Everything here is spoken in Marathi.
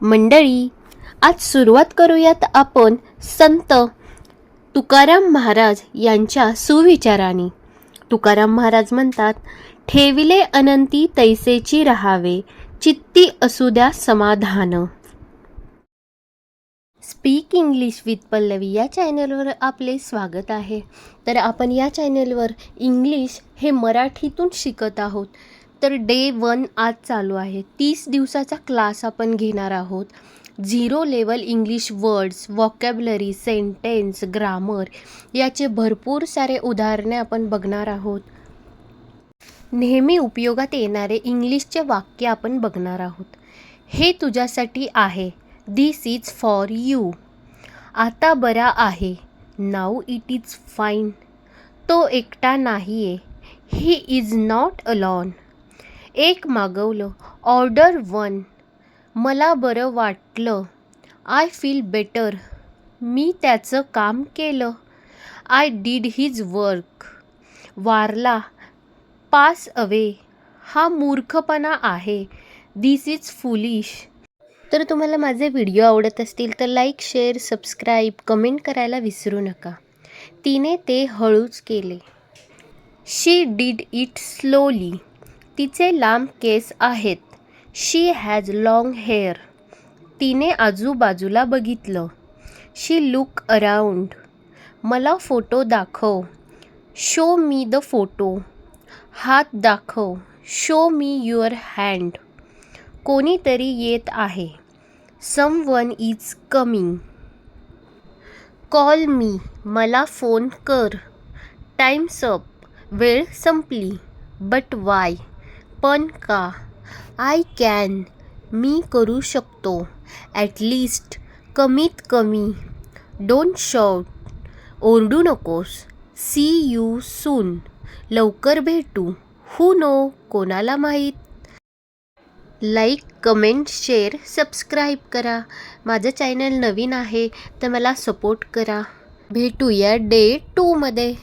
मंडळी, आज सुरुवात करूयात आपण संत तुकाराम महाराज यांच्या सुविचारांनी. तुकाराम महाराज म्हणतात, ठेविले अनंती तैसेची राहावे, चित्ती असू द्या समाधान. स्पीक इंग्लिश विथ पल्लवी या चॅनलवर आपले स्वागत आहे. तर आपण या चॅनलवर इंग्लिश हे मराठीतून शिकत आहोत. तर डे 1 आज चालू आहे. 30 दिवसाचा क्लास आपण घेणार आहोत. 0 level English words, vocabulary, sentence, grammar याचे भरपूर सारे उदाहरणे आपण बघणार आहोत. नेहमी उपयोगात येणारे इंग्लिशचे वाक्य आपण बघणार आहोत. हे तुझ्यासाठी आहे. This is for you. आता बरा आहे. Now it is fine. तो एकटा नाहीये. He is not alone. एक मागवलं. ऑर्डर 1. मला बरं वाटलं. I feel better. मी त्याचं काम केलं. I did his work. वारला. Pass away. हा मूर्खपणा आहे. This is foolish. तर तुम्हाला माझे व्हिडिओ आवडत असतील तर लाईक, शेअर, सबस्क्राईब, कमेंट करायला विसरू नका. तिने ते हळूच केले. She did it slowly. तिचे लांब केस आहेत. She has long hair. तिने आजूबाजूला बघितलं. She look around. मला फोटो दाखव. Show me the photo. हात दाखव. Show me your hand. कोणीतरी येत आहे. Someone is coming. Call me. मला फोन कर. Time's up. वेळ संपली. But why. पण का. I can. मी करू शकतो. At least. कमीत कमी. Don't shout. ओरडू नकोस. सी यू सून. लवकर भेटू. हू नो. कोणाला माहीत. लाईक, कमेंट, शेअर, सबस्क्राईब करा. माझं चॅनल नवीन आहे तर मला सपोर्ट करा. भेटूया डे 2 मध्ये.